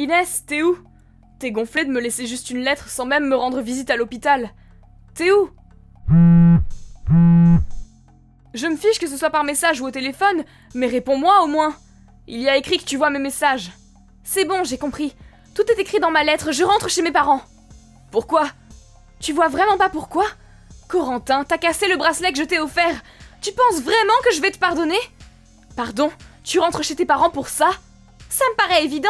Inès, t'es où? T'es gonflée de me laisser juste une lettre sans même me rendre visite à l'hôpital. T'es où? Je me fiche que ce soit par message ou au téléphone, mais réponds-moi au moins. Il y a écrit que tu vois mes messages. C'est bon, j'ai compris. Tout est écrit dans ma lettre, je rentre chez mes parents. Pourquoi? Tu vois vraiment pas pourquoi? Corentin, t'as cassé le bracelet que je t'ai offert. Tu penses vraiment que je vais te pardonner? Pardon? Tu rentres chez tes parents pour ça? Ça me paraît évident.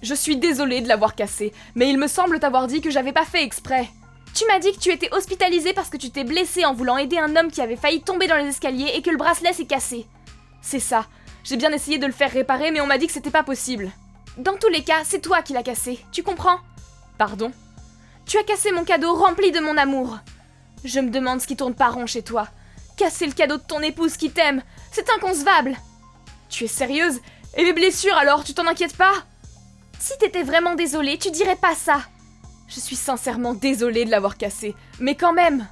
Je suis désolée de l'avoir cassé, mais il me semble t'avoir dit que j'avais pas fait exprès. Tu m'as dit que tu étais hospitalisée parce que tu t'es blessée en voulant aider un homme qui avait failli tomber dans les escaliers et que le bracelet s'est cassé. C'est ça. J'ai bien essayé de le faire réparer, mais on m'a dit que c'était pas possible. Dans tous les cas, c'est toi qui l'as cassé, tu comprends? Pardon? Tu as cassé mon cadeau rempli de mon amour. Je me demande ce qui tourne pas rond chez toi. Casser le cadeau de ton épouse qui t'aime, c'est inconcevable. Tu es sérieuse? Et mes blessures alors, tu t'en inquiètes pas? Si t'étais vraiment désolée, tu dirais pas ça. Je suis sincèrement désolée de l'avoir cassé, mais quand même.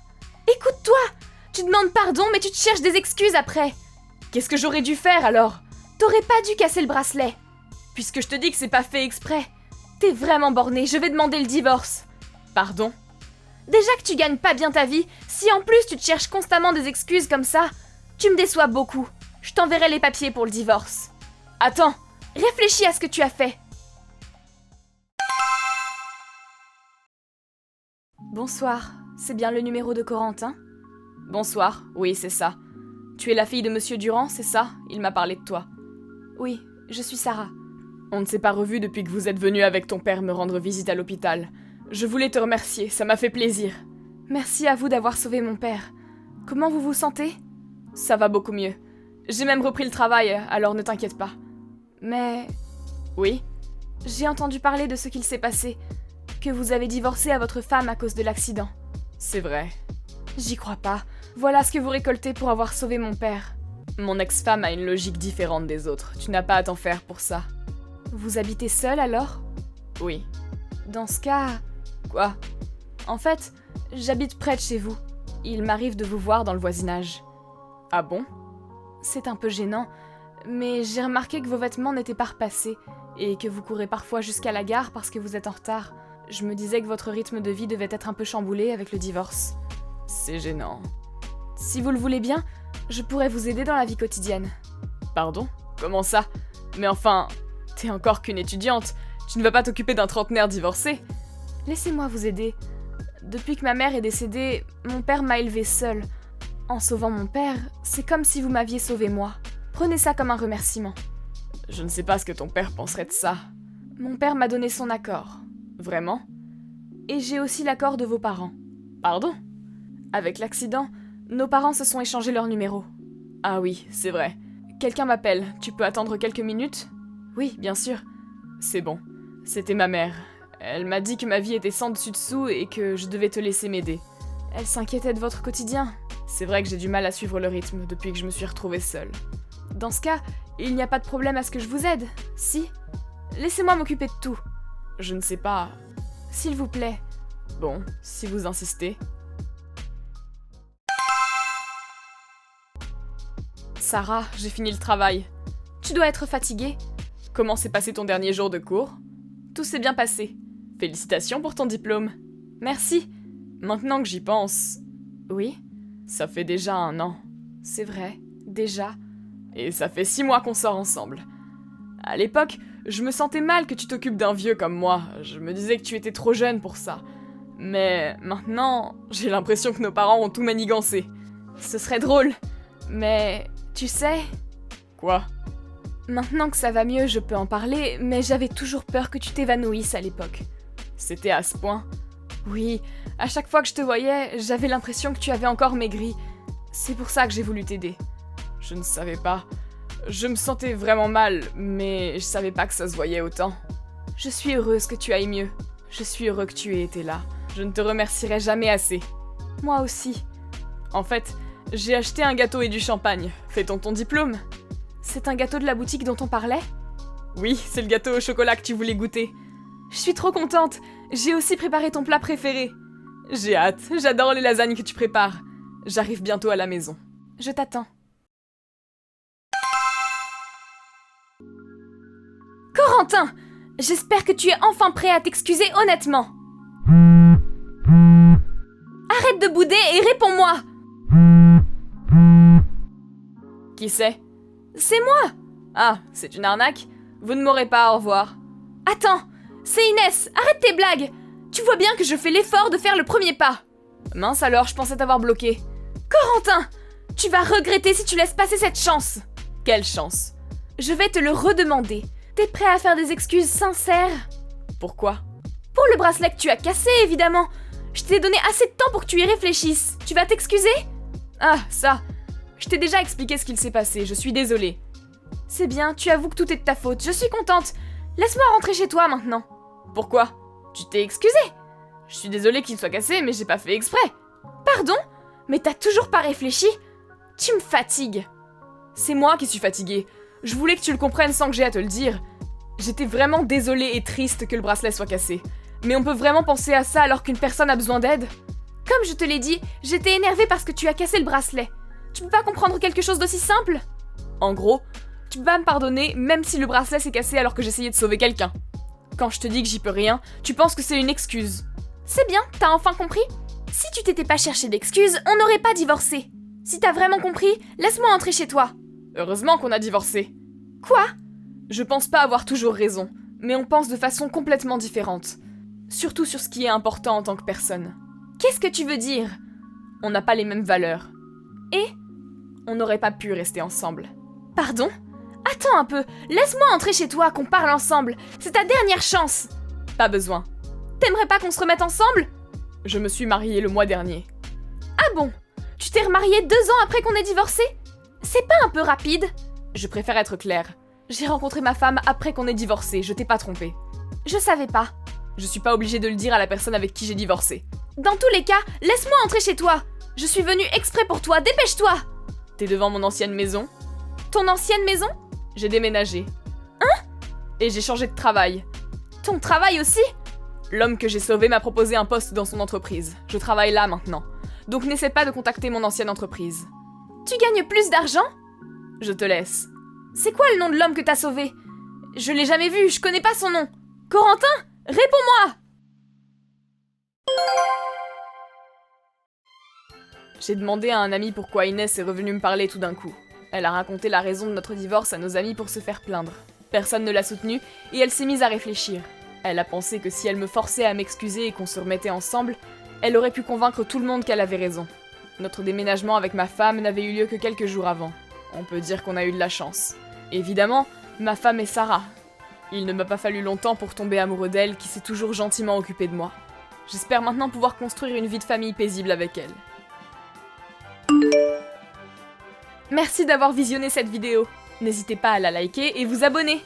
Écoute-toi, tu demandes pardon, mais tu te cherches des excuses après. Qu'est-ce que j'aurais dû faire alors? T'aurais pas dû casser le bracelet. Puisque je te dis que c'est pas fait exprès. T'es vraiment bornée, je vais demander le divorce. Pardon? Déjà que tu gagnes pas bien ta vie, si en plus tu te cherches constamment des excuses comme ça, tu me déçois beaucoup. Je t'enverrai les papiers pour le divorce. Attends, réfléchis à ce que tu as fait. Bonsoir, c'est bien le numéro de Corentin? Bonsoir, oui, c'est ça. Tu es la fille de Monsieur Durand, c'est ça? Il m'a parlé de toi. Oui, je suis Sarah. On ne s'est pas revus depuis que vous êtes venue avec ton père me rendre visite à l'hôpital. Je voulais te remercier, ça m'a fait plaisir. Merci à vous d'avoir sauvé mon père. Comment vous vous sentez? Ça va beaucoup mieux. J'ai même repris le travail, alors ne t'inquiète pas. Mais... Oui? J'ai entendu parler de ce qu'il s'est passé. Que vous avez divorcé à votre femme à cause de l'accident. C'est vrai. J'y crois pas. Voilà ce que vous récoltez pour avoir sauvé mon père. Mon ex-femme a une logique différente des autres. Tu n'as pas à t'en faire pour ça. Vous habitez seul alors? Oui. Dans ce cas... Quoi? En fait, j'habite près de chez vous. Il m'arrive de vous voir dans le voisinage. Ah bon? C'est un peu gênant, mais j'ai remarqué que vos vêtements n'étaient pas repassés et que vous courez parfois jusqu'à la gare parce que vous êtes en retard. Je me disais que votre rythme de vie devait être un peu chamboulé avec le divorce. C'est gênant. Si vous le voulez bien, je pourrais vous aider dans la vie quotidienne. Pardon? Comment ça? Mais enfin, t'es encore qu'une étudiante. Tu ne vas pas t'occuper d'un trentenaire divorcé. Laissez-moi vous aider. Depuis que ma mère est décédée, mon père m'a élevée seule. En sauvant mon père, c'est comme si vous m'aviez sauvé moi. Prenez ça comme un remerciement. Je ne sais pas ce que ton père penserait de ça. Mon père m'a donné son accord. Vraiment? Et j'ai aussi l'accord de vos parents. Pardon? Avec l'accident, nos parents se sont échangés leurs numéros. Ah oui, c'est vrai. Quelqu'un m'appelle. Tu peux attendre quelques minutes? Oui, bien sûr. C'est bon. C'était ma mère. Elle m'a dit que ma vie était sans dessus-dessous et que je devais te laisser m'aider. Elle s'inquiétait de votre quotidien. C'est vrai que j'ai du mal à suivre le rythme depuis que je me suis retrouvée seule. Dans ce cas, il n'y a pas de problème à ce que je vous aide, si? Laissez-moi m'occuper de tout. Je ne sais pas... S'il vous plaît. Bon, si vous insistez. Sarah, j'ai fini le travail. Tu dois être fatiguée. Comment s'est passé ton dernier jour de cours? Tout s'est bien passé. Félicitations pour ton diplôme. Merci. Maintenant que j'y pense... Oui? Ça fait déjà 1 an. C'est vrai, déjà. Et ça fait 6 mois qu'on sort ensemble. À l'époque, je me sentais mal que tu t'occupes d'un vieux comme moi. Je me disais que tu étais trop jeune pour ça. Mais maintenant, j'ai l'impression que nos parents ont tout manigancé. Ce serait drôle. Mais, tu sais... Quoi? Maintenant que ça va mieux, je peux en parler, mais j'avais toujours peur que tu t'évanouisses à l'époque. C'était à ce point? Oui, à chaque fois que je te voyais, j'avais l'impression que tu avais encore maigri. C'est pour ça que j'ai voulu t'aider. Je ne savais pas. Je me sentais vraiment mal, mais je savais pas que ça se voyait autant. Je suis heureuse que tu ailles mieux. Je suis heureux que tu aies été là. Je ne te remercierai jamais assez. Moi aussi. En fait, j'ai acheté un gâteau et du champagne. Fait-on ton diplôme? C'est un gâteau de la boutique dont on parlait? Oui, c'est le gâteau au chocolat que tu voulais goûter. Je suis trop contente. J'ai aussi préparé ton plat préféré. J'ai hâte. J'adore les lasagnes que tu prépares. J'arrive bientôt à la maison. Je t'attends. Corentin! J'espère que tu es enfin prêt à t'excuser honnêtement. Arrête de bouder et réponds-moi. Qui c'est? C'est moi. Ah, c'est une arnaque? Vous ne m'aurez pas, au revoir. Attends, c'est Inès, arrête tes blagues. Tu vois bien que je fais l'effort de faire le premier pas. Mince alors, je pensais t'avoir bloqué. Corentin, tu vas regretter si tu laisses passer cette chance. Quelle chance? Je vais te le redemander. T'es prêt à faire des excuses sincères? Pourquoi? Pour le bracelet que tu as cassé, évidemment. Je t'ai donné assez de temps pour que tu y réfléchisses. Tu vas t'excuser? Ah, ça. Je t'ai déjà expliqué ce qu'il s'est passé, je suis désolée. C'est bien, tu avoues que tout est de ta faute, je suis contente. Laisse-moi rentrer chez toi maintenant. Pourquoi? Tu t'es excusé? Je suis désolée qu'il soit cassé, mais j'ai pas fait exprès. Pardon? Mais t'as toujours pas réfléchi? Tu me fatigues. C'est moi qui suis fatiguée. Je voulais que tu le comprennes sans que j'aie à te le dire. J'étais vraiment désolée et triste que le bracelet soit cassé. Mais on peut vraiment penser à ça alors qu'une personne a besoin d'aide? Comme je te l'ai dit, j'étais énervée parce que tu as cassé le bracelet. Tu peux pas comprendre quelque chose d'aussi simple? En gros, tu peux pas me pardonner même si le bracelet s'est cassé alors que j'essayais de sauver quelqu'un. Quand je te dis que j'y peux rien, tu penses que c'est une excuse. C'est bien, t'as enfin compris? Si tu t'étais pas cherché d'excuses, on n'aurait pas divorcé. Si t'as vraiment compris, laisse-moi entrer chez toi. Heureusement qu'on a divorcé. Quoi? Je pense pas avoir toujours raison, mais on pense de façon complètement différente. Surtout sur ce qui est important en tant que personne. Qu'est-ce que tu veux dire? On n'a pas les mêmes valeurs. Et? On n'aurait pas pu rester ensemble. Pardon? Attends un peu, laisse-moi entrer chez toi, qu'on parle ensemble. C'est ta dernière chance. Pas besoin. T'aimerais pas qu'on se remette ensemble? Je me suis mariée le mois dernier. Ah bon? Tu t'es remariée 2 ans après qu'on ait divorcé? C'est pas un peu rapide? Je préfère être claire. J'ai rencontré ma femme après qu'on ait divorcé, je t'ai pas trompée. Je savais pas. Je suis pas obligée de le dire à la personne avec qui j'ai divorcé. Dans tous les cas, laisse-moi entrer chez toi. Je suis venue exprès pour toi, dépêche-toi. T'es devant mon ancienne maison? Ton ancienne maison? J'ai déménagé. Hein? Et j'ai changé de travail. Ton travail aussi? L'homme que j'ai sauvé m'a proposé un poste dans son entreprise. Je travaille là maintenant. Donc n'essaie pas de contacter mon ancienne entreprise. Tu gagnes plus d'argent? Je te laisse. C'est quoi le nom de l'homme que t'as sauvé? Je l'ai jamais vu, je connais pas son nom. Corentin? Réponds-moi! J'ai demandé à un ami pourquoi Inès est revenue me parler tout d'un coup. Elle a raconté la raison de notre divorce à nos amis pour se faire plaindre. Personne ne l'a soutenue et elle s'est mise à réfléchir. Elle a pensé que si elle me forçait à m'excuser et qu'on se remettait ensemble, elle aurait pu convaincre tout le monde qu'elle avait raison. Notre déménagement avec ma femme n'avait eu lieu que quelques jours avant. On peut dire qu'on a eu de la chance. Évidemment, ma femme est Sarah. Il ne m'a pas fallu longtemps pour tomber amoureux d'elle, qui s'est toujours gentiment occupée de moi. J'espère maintenant pouvoir construire une vie de famille paisible avec elle. Merci d'avoir visionné cette vidéo. N'hésitez pas à la liker et vous abonner.